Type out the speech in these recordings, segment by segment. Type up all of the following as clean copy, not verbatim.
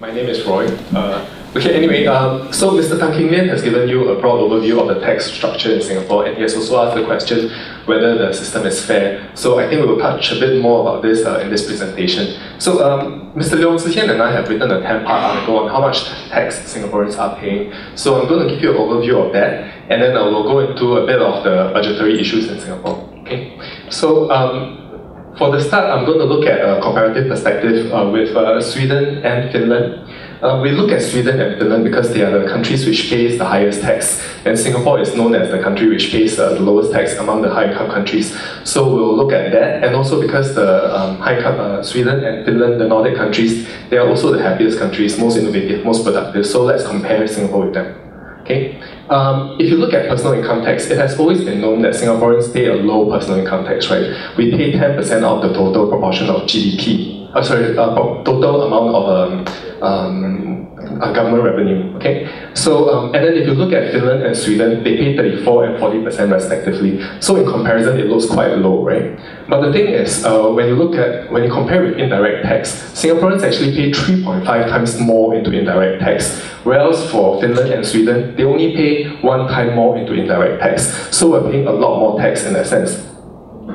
My name is Roy. So Mr. Tan Kim Lian has given you a broad overview of the tax structure in Singapore, and he has also asked the question whether the system is fair. So I think we will touch a bit more about this in this presentation. So Mr. Leong Zihian and I have written a 10-part article on how much tax Singaporeans are paying. So I'm going to give you an overview of that, and then I will go into a bit of the budgetary issues in Singapore. Okay. So for the start, I'm going to look at a comparative perspective with Sweden and Finland. We look at Sweden and Finland because they are the countries which pays the highest tax, and Singapore is known as the country which pays the lowest tax among the high-income countries. So we'll look at that, and also because the Sweden and Finland, the Nordic countries, they are also the happiest countries, most innovative, most productive. So let's compare Singapore with them. Okay. If you look at personal income tax, it has always been known that Singaporeans pay a low personal income tax, right? We pay 10% of the total proportion of GDP. Total amount of government revenue. Okay, so and then if you look at Finland and Sweden, they pay 34% and 40% respectively. So in comparison, it looks quite low, right? But the thing is, when you compare with indirect tax, Singaporeans actually pay 3.5 times more into indirect tax, whereas for Finland and Sweden, they only pay 1 time more into indirect tax. So we're paying a lot more tax in that sense.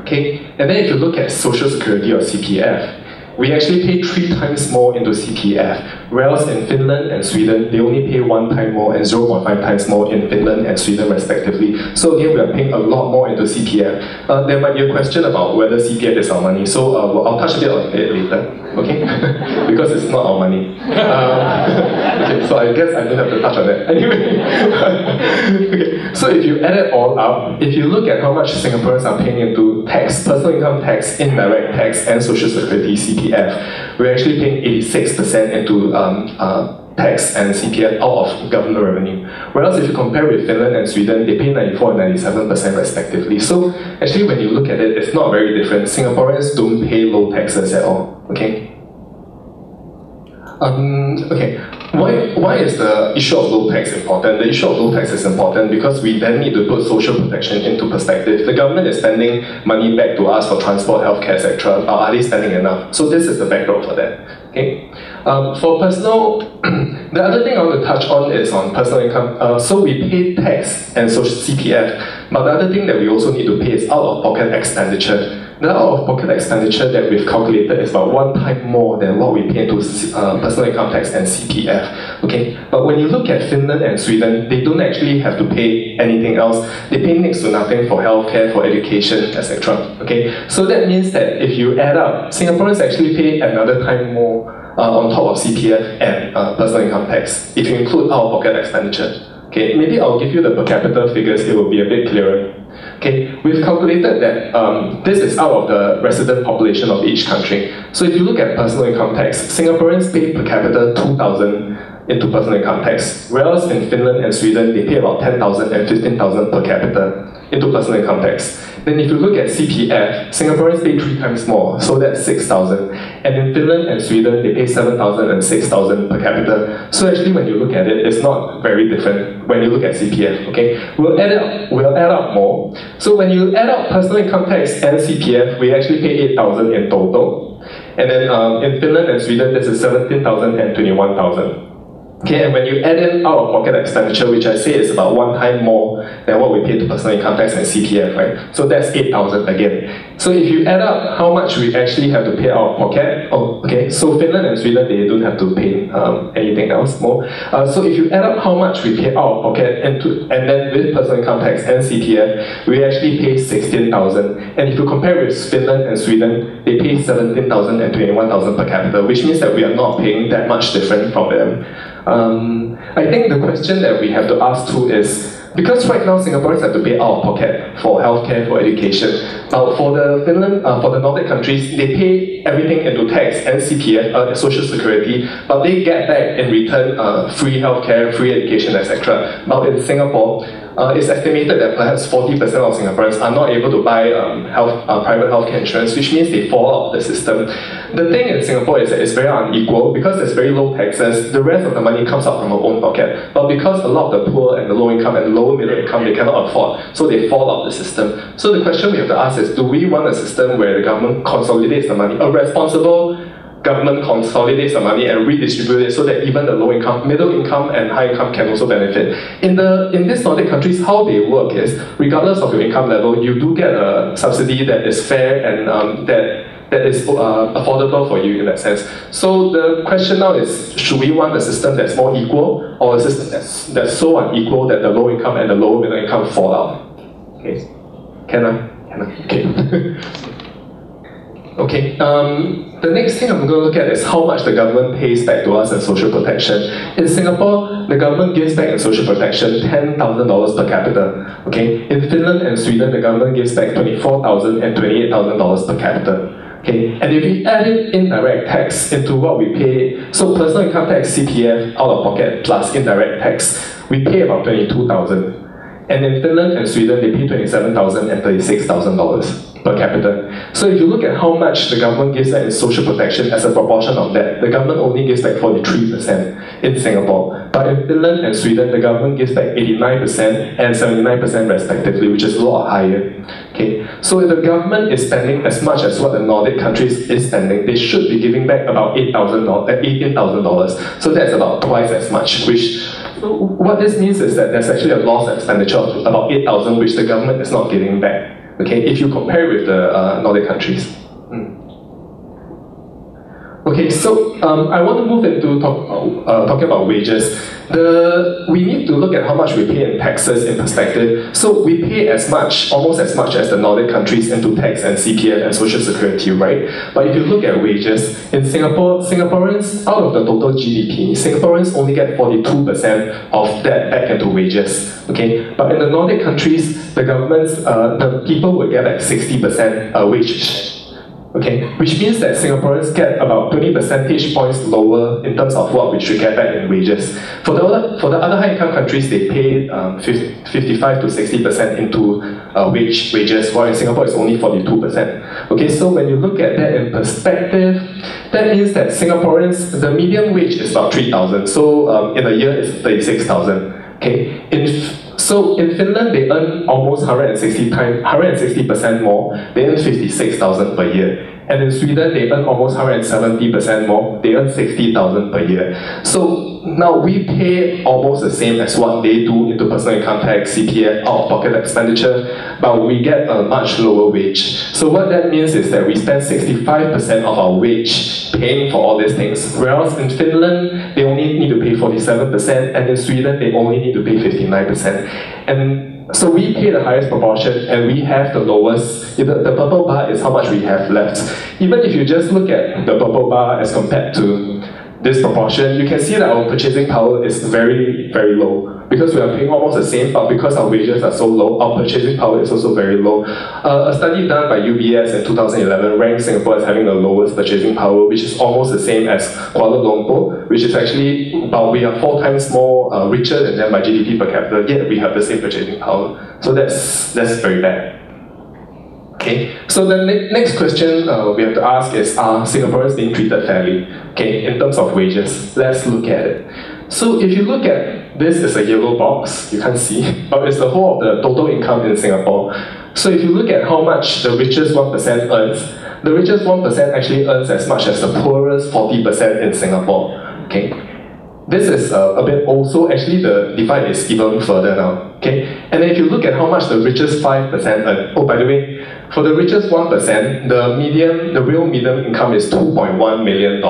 Okay, and then if you look at Social Security or CPF, we actually pay 3 times more into CPF, whereas in Finland and Sweden, they only pay 1 time more and 0.5 times more in Finland and Sweden respectively. So again, we are paying a lot more into CPF. There might be a question about whether CPF is our money, so I'll touch a bit on it later, okay? Because it's not our money. Okay, so I guess I don't have to touch on that. Anyway, okay. So if you add it all up, if you look at how much Singaporeans are paying into tax, personal income tax, indirect tax, and Social Security, CPF, we're actually paying 86% into tax and CPF out of government revenue. Whereas if you compare with Finland and Sweden, they pay 94% and 97% respectively. So actually when you look at it, it's not very different. Singaporeans don't pay low taxes at all. Okay. Why is the issue of low tax important? The issue of low tax is important because we then need to put social protection into perspective. The government is spending money back to us for transport, healthcare, etc. Are they spending enough? So this is the backdrop for that. Okay. For personal, the other thing I want to touch on is on personal income. So we pay tax and social CPF, but the other thing that we also need to pay is out-of-pocket expenditure. The out-of-pocket expenditure that we've calculated is about 1 time more than what we pay into personal income tax and CPF. Okay, but when you look at Finland and Sweden, they don't actually have to pay anything else. They pay next to nothing for healthcare, for education, etc. Okay, so that means that if you add up, Singaporeans actually pay another time more on top of CPF and personal income tax if you include out-of-pocket expenditure. Okay, maybe I'll give you the per capita figures, it will be a bit clearer. Okay, we've calculated that this is out of the resident population of each country. So if you look at personal income tax, Singaporeans pay per capita 2,000 into personal income tax, whereas in Finland and Sweden, they pay about 10,000 and 15,000 per capita into personal income tax. Then if you look at CPF, Singaporeans pay 3 times more, so that's 6,000. And in Finland and Sweden, they pay 7,000 and 6,000 per capita. So actually when you look at it, it's not very different when you look at CPF, okay? We'll add up more. So when you add up personal income tax and CPF, we actually pay 8,000 in total. And then in Finland and Sweden, this is 17,000 and 21,000. Okay, and when you add in out-of-pocket expenditure, which I say is about 1 time more than what we pay to personal income tax and CPF, right? So that's 8,000 again. So if you add up how much we actually have to pay out of pocket, okay, so Finland and Sweden, they don't have to pay anything else more. So if you add up how much we pay out of pocket and then with personal income tax and CPF, we actually pay 16,000. And if you compare with Finland and Sweden, they pay 17,000 and 21,000 per capita, which means that we are not paying that much different from them. I think the question that we have to ask too is, because right now Singaporeans have to pay out of pocket for healthcare, for education, but for the Nordic countries, they pay everything into tax and CPF, Social Security, but they get back in return free healthcare, free education, etc. But in Singapore, it's estimated that perhaps 40% of Singaporeans are not able to buy private healthcare insurance, which means they fall out of the system. The thing in Singapore is that it's very unequal. Because there's very low taxes, the rest of the money comes out from our own pocket. But because a lot of the poor and the low income and low middle income, they cannot afford, so they fall out of the system. So the question we have to ask is, do we want a system where the government consolidates the money, a responsible government consolidates the money and redistributes it so that even the low income, middle income, and high income can also benefit. In these Nordic countries, how they work is, regardless of your income level, you do get a subsidy that is fair and that is affordable for you in that sense. So the question now is, should we want a system that's more equal, or a system that's so unequal that the low income and the lower middle income fall out? Okay, can I? Okay. Okay, the next thing I'm going to look at is how much the government pays back to us in social protection. In Singapore, the government gives back in social protection $10,000 per capita. Okay, in Finland and Sweden, the government gives back $24,000 and $28,000 per capita. Okay, and if we add in indirect tax into what we pay, so personal income tax, CPF, out of pocket plus indirect tax, we pay about $22,000. And in Finland and Sweden, they pay $27,000 and $36,000 per capita. So if you look at how much the government gives back in social protection as a proportion of that, the government only gives back 43% in Singapore. But in Finland and Sweden, the government gives back 89% and 79% respectively, which is a lot higher. Okay, so if the government is spending as much as what the Nordic countries is spending, they should be giving back about $18,000. So that's about twice as much, which what this means is that there's actually a loss expenditure of about 8,000, which the government is not giving back. Okay, if you compare with the Nordic countries. Okay, so I want to move into talking about wages. We need to look at how much we pay in taxes in perspective. So we pay as much, almost as much as the Nordic countries into tax and CPF and social security, right? But if you look at wages, in Singapore, Singaporeans, out of the total GDP, Singaporeans only get 42% of that back into wages. Okay, but in the Nordic countries, the governments, the people would get like 60% wage. Okay, which means that Singaporeans get about 20 percentage points lower in terms of what we should get back in wages. For the other high-income countries, they pay 55 to 60% into wages, while in Singapore it's only 42%. Okay, so when you look at that in perspective, that means that Singaporeans, the median wage is about 3,000. So in a year, it's 36,000. Okay, so in Finland, they earn almost 160% more. They earn 56,000 per year. And in Sweden, they earn almost 170% more. They earn 60,000 per year. So now we pay almost the same as what they do into personal income tax, CPF, out-of-pocket expenditure, but we get a much lower wage. So what that means is that we spend 65% of our wage paying for all these things, whereas in Finland, they only need to pay 47%, and in Sweden, they only need to pay 59%. And so we pay the highest proportion, and we have the lowest. The purple bar is how much we have left. Even if you just look at the purple bar as compared to this proportion, you can see that our purchasing power is very, very low. Because we are paying almost the same, but because our wages are so low, our purchasing power is also very low. A study done by UBS in 2011 ranked Singapore as having the lowest purchasing power, which is almost the same as Kuala Lumpur, which is actually about, we are 4 times more richer than them by GDP per capita, yet we have the same purchasing power. So that's very bad. Okay, so the next question we have to ask is, are Singaporeans being treated fairly? Okay, in terms of wages, let's look at it. So if you look at, this is a yellow box, you can't see, but it's the whole of the total income in Singapore. So if you look at how much the richest 1% earns, the richest 1% actually earns as much as the poorest 40% in Singapore. Okay, this is a bit also, actually the divide is even further now. Okay, and then if you look at how much the richest 5% earn, oh by the way, for the richest 1%, the real median income is $2.1 million.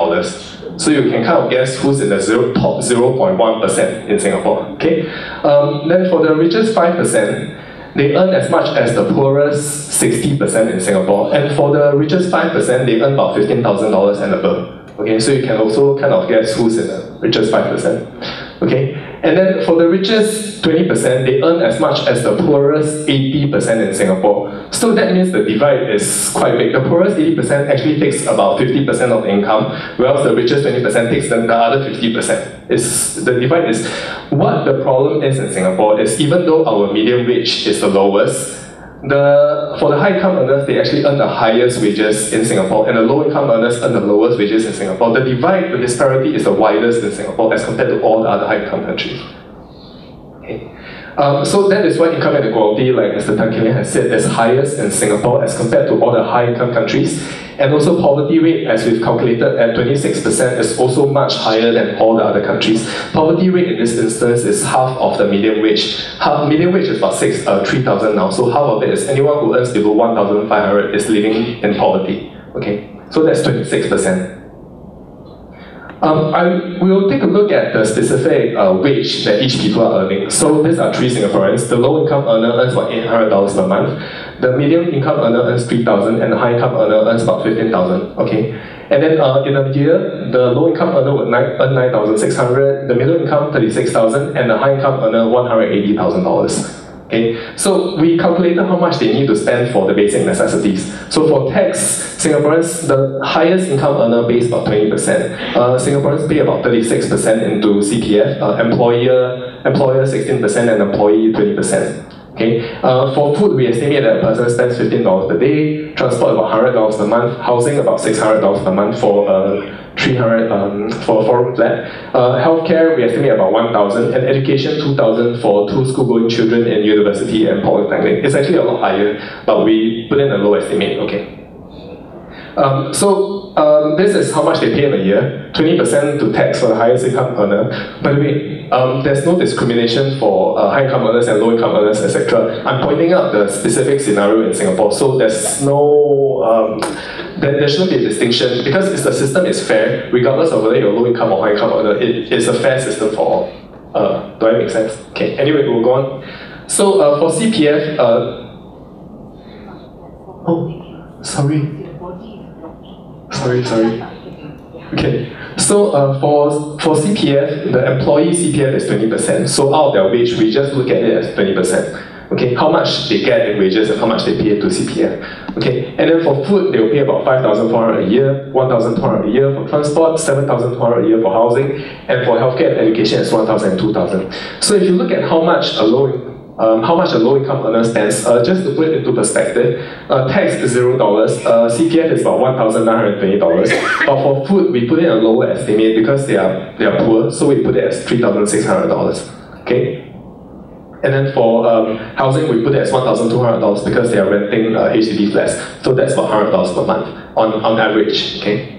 So you can kind of guess who's in the top 0.1% in Singapore. Okay, then for the richest 5%, they earn as much as the poorest 60% in Singapore, and for the richest 5%, they earn about $15,000 and above. Okay, so you can also kind of guess who's in the richest 5%. Okay, and then for the richest 20%, they earn as much as the poorest 80% in Singapore. So that means the divide is quite big. The poorest 80% actually takes about 50% of the income, whereas the richest 20% takes the other 50%. The divide is, what the problem is in Singapore is, even though our median wage is the lowest, for the high income earners, they actually earn the highest wages in Singapore, and the low income earners earn the lowest wages in Singapore. The divide, the disparity is the widest in Singapore as compared to all the other high income countries. Okay. So that is why income inequality, like Mr. Tan Kim has said, is highest in Singapore as compared to all the high-income countries. And also poverty rate, as we've calculated at 26%, is also much higher than all the other countries. Poverty rate in this instance is half of the median wage. Median wage is about 3,000 now, so half of it is anyone who earns below 1,500 is living in poverty. Okay, so that's 26%. We will take a look at the specific wage that each people are earning. So these are 3 Singaporeans. The low income earner earns about $800 per month. The medium income earner earns $3,000, and the high income earner earns about $15,000. Okay, and then in a year, the low income earner would earn $9,600, the middle income $36,000, and the high income earner $180,000. Okay, so we calculated how much they need to spend for the basic necessities. So for tax, Singaporeans, the highest income earner pays about 20%. Singaporeans pay about 36% into CPF, employer 16%, and employee 20%. Okay, for food, we estimate that a person spends $15 per day, transport about $100 per month, housing about $600 per month for $300 for a 4-room flat. Healthcare, we estimate about $1,000, and education $2,000 for 2 school-going children in university and polytechnic. It's actually a lot higher, but we put in a low estimate. Okay. This is how much they pay in a year, 20% to tax for the highest income earner. By the way, there's no discrimination for high income earners and low income earners, etc. I'm pointing out the specific scenario in Singapore, so there's no, there shouldn't be a distinction, because the system is fair, regardless of whether you're low income or high income earner. It's a fair system for all. Do I make sense? Okay, anyway, we'll go on. So for CPF, sorry. Okay, so for CPF, the employee CPF is 20%. So out of their wage, we just look at it as 20%. Okay, how much they get in wages and how much they pay to CPF. Okay, and then for food, they will pay about 5,400 a year, 1,200 a year for transport, 7,200 a year for housing, and for healthcare and education, it's 1,000 and 2,000. So if you look at how much a low income earner spends, just to put it into perspective, tax is $0, CPF is about $1,920, but for food we put in a lower estimate because they are poor, so we put it as $3,600. Okay, and then for housing we put it as $1,200 because they are renting HDB flats, so that's about $100 per month on average. Okay.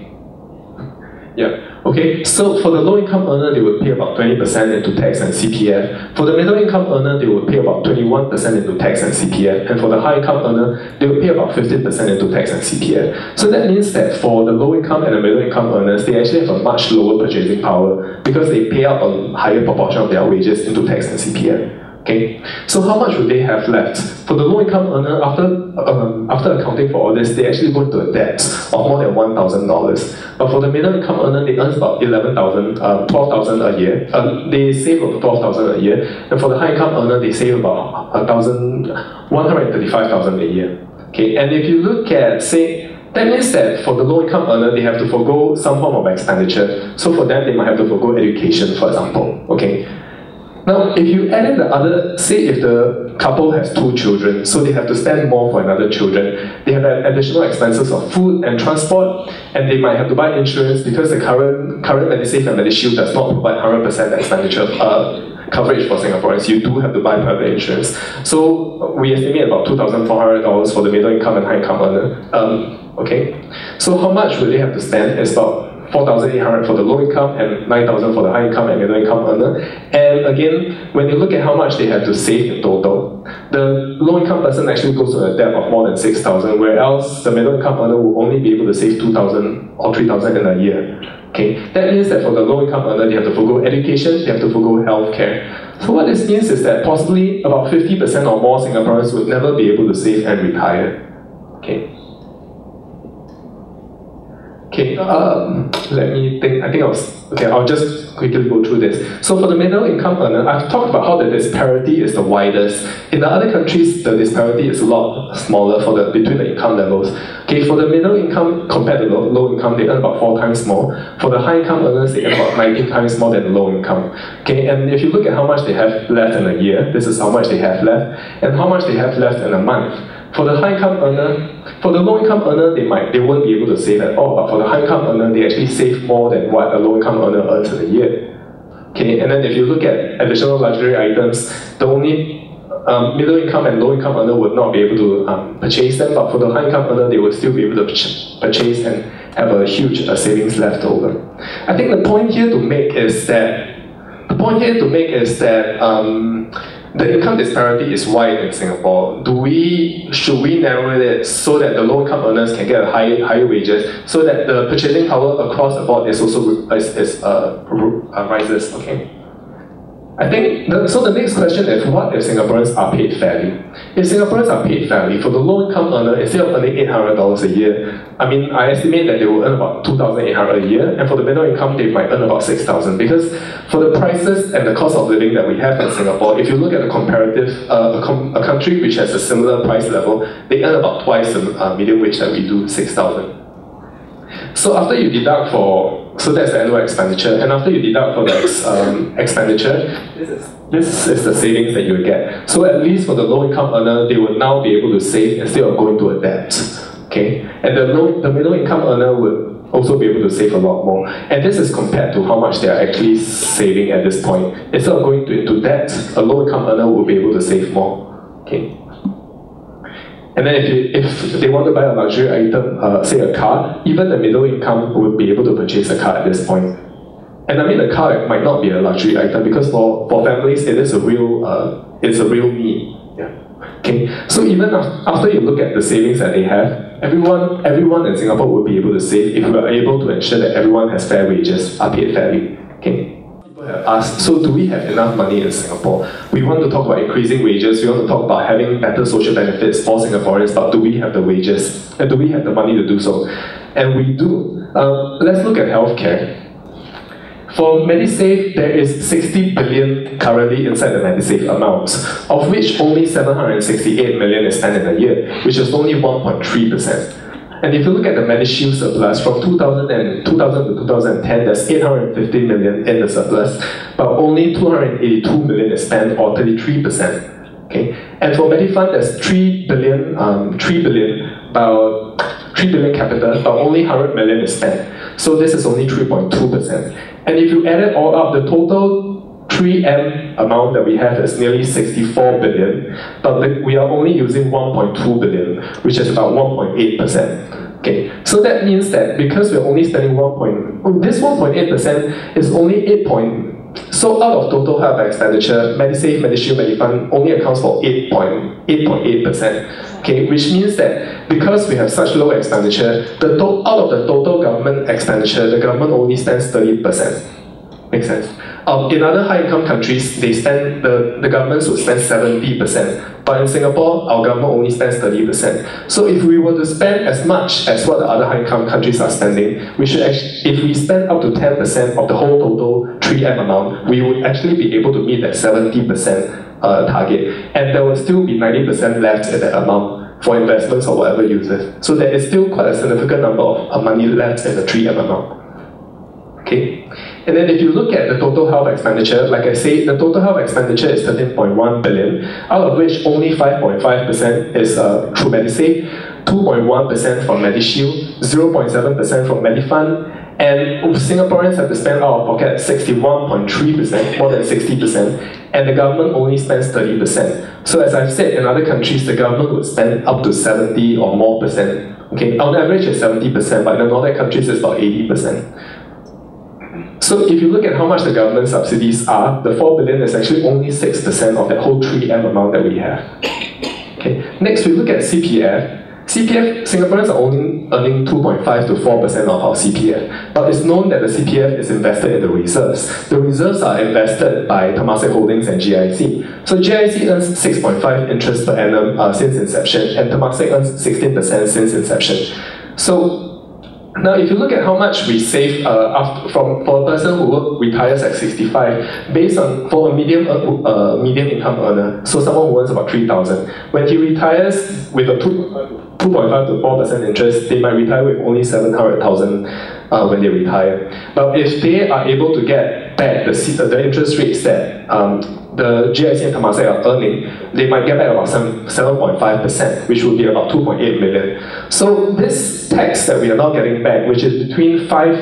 Yeah. Okay, so for the low-income earner, they would pay about 20% into tax and CPF. For the middle-income earner, they would pay about 21% into tax and CPF. And for the high-income earner, they would pay about 15% into tax and CPF. So that means that for the low-income and the middle-income earners, they actually have a much lower purchasing power because they pay out a higher proportion of their wages into tax and CPF. Okay, so how much would they have left? For the low-income earner, after accounting for all this, they actually go into a debt of more than $1,000. But for the middle-income earner, they earn about $12,000 a year. They save about $12,000 a year, and for the high-income earner, they save about $135,000 a year. Okay, and if you look at, say, that means that for the low-income earner, they have to forgo some form of expenditure. So for them, they might have to forgo education, for example. Okay. Now, if you add in the other, say if the couple has 2 children, so they have to spend more for another children, they have additional expenses of food and transport, and they might have to buy insurance because the current Medisave and Medishield does not provide 100% expenditure coverage for Singaporeans. You do have to buy private insurance. So we estimate about $2,400 for the middle income and high income earner. Okay, so how much will they have to spend? It's about $4,800 for the low income and $9,000 for the high income and middle income earner. And again, when you look at how much they have to save in total, the low income person actually goes to a debt of more than $6,000, whereas the middle income earner will only be able to save $2,000 or $3,000 in a year. Okay, that means that for the low income earner, they have to forgo education, they have to forgo healthcare. So what this means is that possibly about 50% or more Singaporeans would never be able to save and retire. Okay. Okay, let me think. I'll just quickly go through this. So for the middle income earner, I've talked about how the disparity is the widest. In the other countries, the disparity is a lot smaller between the income levels. Okay, for the middle income compared to the low income, they earn about 4 times more. For the high income earners, they earn about 19 times more than the low income. Okay, and if you look at how much they have left in a year, this is how much they have left, and how much they have left in a month. For the high income earner, for the low income earner, they won't be able to save at all, but for the high income earner, they actually save more than what a low income earner earns in a year. Okay, and then if you look at additional luxury items, the only middle income and low income earner would not be able to purchase them, but for the high income earner, they would still be able to purchase and have a huge savings left over. I think the point here to make is that the income disparity is wide in Singapore. Should we narrow it so that the low income earners can get higher wages, so that the purchasing power across the board is also rises? Okay. I think so. The next question is, what if Singaporeans are paid fairly? If Singaporeans are paid fairly, for the low income earner, instead of earning $800 a year, I estimate that they will earn about $2,800 a year, and for the middle income, they might earn about $6,000. Because for the prices and the cost of living that we have in Singapore, if you look at a comparative, a country which has a similar price level, they earn about twice the median wage that we do, $6,000. So after you deduct so that's the annual expenditure, and after you deduct for the expenditure, this is the savings that you will get. So at least for the low income earner, they will now be able to save instead of going to a debt. Okay, and the middle income earner would also be able to save a lot more. And this is compared to how much they are actually saving at this point. Instead of going into debt, a low income earner will be able to save more. Okay. And then if they want to buy a luxury item, say a car, even the middle income would be able to purchase a car at this point. And a car might not be a luxury item because for families it is a real need. Yeah. Okay. So even after you look at the savings that they have, everyone in Singapore will be able to save if we are able to ensure that everyone has fair wages, are paid fairly. Okay. Have asked, so do we have enough money in Singapore? We want to talk about increasing wages, we want to talk about having better social benefits for Singaporeans, but do we have the wages? And do we have the money to do so? And we do. Let's look at healthcare. For MediSave, there is 60 billion currently inside the MediSave amount, of which only 768 million is spent in a year, which is only 1.3%. And if you look at the MediShield surplus, from 2000 to 2010, there's 850 million in the surplus, but only 282 million is spent, or 33%. Okay? And for MediFund, there's 3 billion capital, but only 100 million is spent. So this is only 3.2%. And if you add it all up, the total 3M amount that we have is nearly 64 billion, but we are only using 1.2 billion, which is about 1.8%. Okay, so that means that because we're only spending this 1.8% is only so out of total health expenditure, MediSave, MediShield, MediFund only accounts for 8.8%. Okay, which means that because we have such low expenditure, out of the total government expenditure, the government only spends 30%. Makes sense. In other high-income countries, the governments would spend 70%, but in Singapore, our government only spends 30%. So if we were to spend as much as what the other high-income countries are spending, we should if we spend up to 10% of the whole total 3M amount, we would actually be able to meet that 70% target, and there will still be 90% left in that amount for investments or whatever uses. So there is still quite a significant number of money left in the 3M amount. Okay. And then if you look at the total health expenditure, like I said, the total health expenditure is 13.1 billion, out of which only 5.5% is through MediSave, 2.1% from MediShield, 0.7% from MediFund, and Singaporeans have to spend out of pocket 61.3%, more than 60%, and the government only spends 30%. So as I've said, in other countries, the government would spend up to 70 or more percent. Okay, on average it's 70%, but in the Nordic countries it's about 80%. So if you look at how much the government subsidies are, the 4 billion is actually only 6% of that whole 3M amount that we have. Okay. Next, we look at CPF. Singaporeans are only earning 2.5 to 4% of our CPF, but it's known that the CPF is invested in the reserves. The reserves are invested by Temasek Holdings and GIC. So GIC earns 6.5 interest per annum since inception, and Temasek earns 16% since inception. So now, if you look at how much we save for a person who retires at 65, based on for a medium income earner, so someone who earns about 3,000, when he retires with a 2.5 to 4% interest, they might retire with only 700,000 when they retire. But if they are able to get back the interest rates that the GIC and Temasek are earning, they might get back about 7.5%, which would be about 2.8 million. So this tax that we are now getting back, which is between 5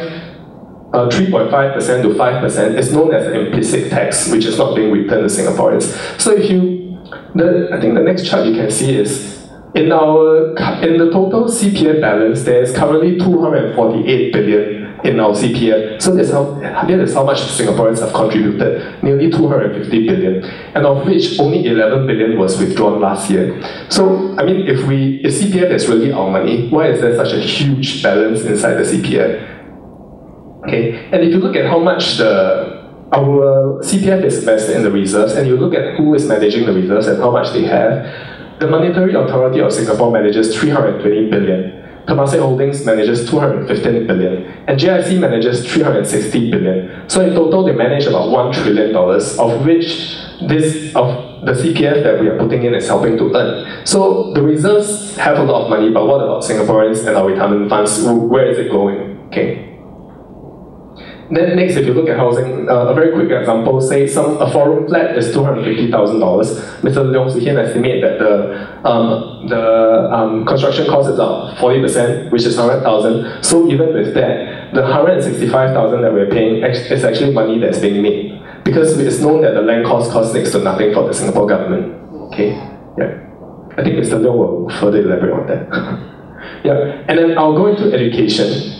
3.5% to 5% is known as the implicit tax, which is not being returned to Singaporeans. So if you, I think the next chart you can see is, in the total CPF balance, there is currently 248 billion in our CPF. So this is how much Singaporeans have contributed, nearly 250 billion, and of which only 11 billion was withdrawn last year. So, I mean, if CPF is really our money, why is there such a huge balance inside the CPF? Okay, and if you look at how much our CPF is invested in the reserves, and you look at who is managing the reserves and how much they have, the Monetary Authority of Singapore manages 320 billion. Temasek Holdings manages 215 billion, and JIC manages 360 billion. So in total, they manage about $1 trillion, of which of the CPF that we are putting in is helping to earn. So the reserves have a lot of money, but what about Singaporeans and our retirement funds? Where is it going? Okay. Then next, if you look at housing, a very quick example, say a 4-room flat is $250,000. Mr. Leong Su Hian estimates that the construction cost is about 40%, which is 100,000. So even with that, the 165,000 that we're paying is actually money that's being made, because it's known that the land costs next to nothing for the Singapore government. Okay, yeah. I think Mr. Leong will further elaborate on that. Yeah, and then I'll go into education.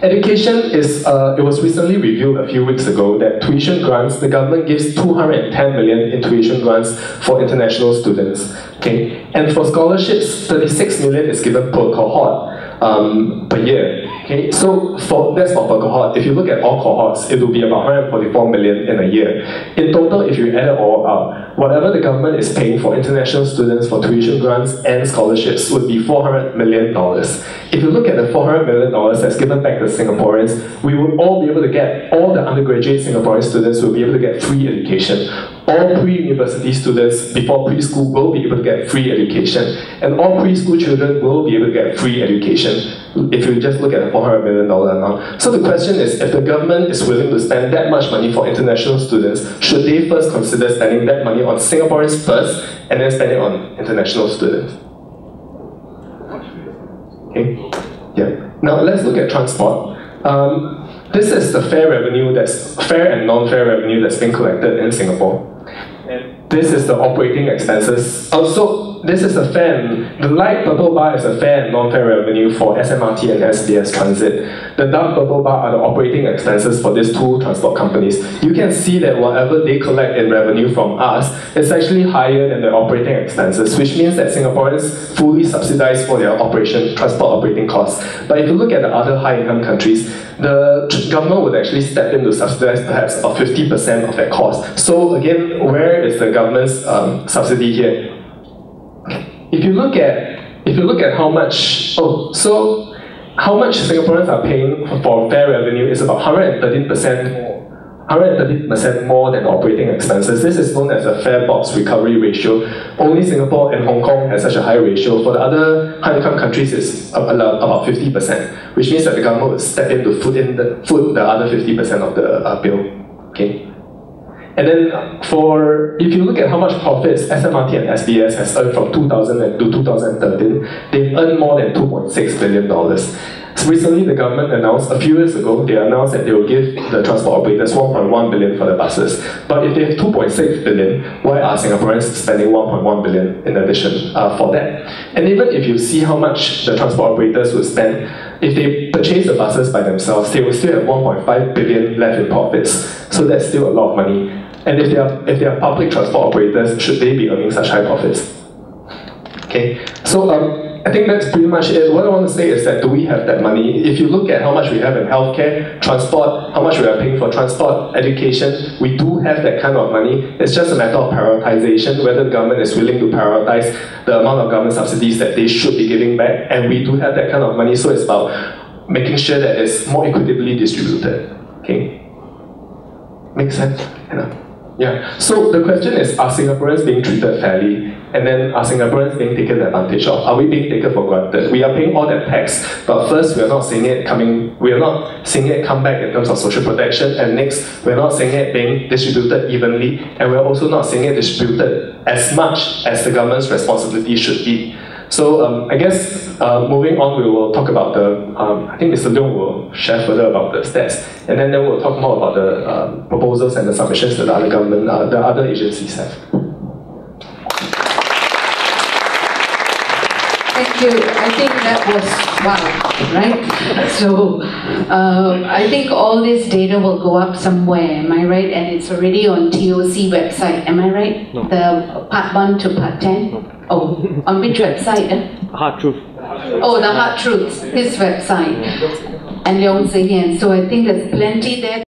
Education is, it was recently revealed a few weeks ago that tuition grants, the government gives 210 million in tuition grants for international students. Okay? And for scholarships, 36 million is given per cohort per year. Okay? So that's for per cohort. If you look at all cohorts, it will be about 144 million in a year. In total, if you add it all up, whatever the government is paying for international students for tuition grants and scholarships would be $400 million. If you look at the $400 million that's given back to Singaporeans, we will all be able to get, all the undergraduate Singaporean students will be able to get free education. All pre-university students before preschool will be able to get free education. And all preschool children will be able to get free education if you just look at the $400 million amount. So the question is, if the government is willing to spend that much money for international students, should they first consider spending that money on Singaporeans first, and then spend it on international students? Okay. Yeah. Now let's look at transport. This is the fare and non-fare revenue that's been collected in Singapore. And this is the operating expenses. Also, this is a fare. The light purple bar is a fare and non-fare revenue for SMRT and SBS Transit. The dark purple bar are the operating expenses for these two transport companies. You can see that whatever they collect in revenue from us is actually higher than their operating expenses, which means that Singaporeans fully subsidize for their transport operating costs. But if you look at the other high-income countries, the government would actually step in to subsidize perhaps about 50% of that cost. So again, where is the government's subsidy here? If you look at how much, how much Singaporeans are paying for fare revenue is about 130% more than operating expenses. This is known as a fare box recovery ratio. Only Singapore and Hong Kong has such a high ratio. For the other high-income countries, it's about 50%, which means that the government will step in to foot the other 50% of the bill. Okay. And then if you look at how much profits SMRT and SBS has earned from 2000 to 2013, they've earned more than $2.6 billion. So recently, the government announced, a few years ago, they announced that they will give the transport operators 1.1 billion for the buses. But if they have 2.6 billion, why are Singaporeans spending 1.1 billion in addition for that? And even if you see how much the transport operators would spend, if they purchase the buses by themselves, they will still have 1.5 billion left in profits. So that's still a lot of money. And if they are public transport operators, should they be earning such high profits? Okay, so I think that's pretty much it. What I want to say is that, do we have that money? If you look at how much we have in healthcare, transport, how much we are paying for transport, education, we do have that kind of money. It's just a matter of prioritization, whether the government is willing to prioritize the amount of government subsidies that they should be giving back. And we do have that kind of money, so it's about making sure that it's more equitably distributed. Okay? Make sense? Yeah. So the question is, are Singaporeans being treated fairly? And then are Singaporeans being taken advantage of? Are we being taken for granted? We are paying all that tax, but first we are not seeing it come back in terms of social protection, and next we're not seeing it being distributed evenly, and we're also not seeing it distributed as much as the government's responsibility should be. So I guess moving on, we will talk about the, I think Mr. Leong will share further about the stats, and then we'll talk more about the proposals and the submissions that the other government, the other agencies have. Thank you. I think that was wow, right? So I think all this data will go up somewhere, am I right? And it's already on TOC website, am I right? No. The part 1 to part 10? No. Oh, on which website? Hard Truth. Oh, the Hard Truth, his website. And Leong Sahian. So I think there's plenty there.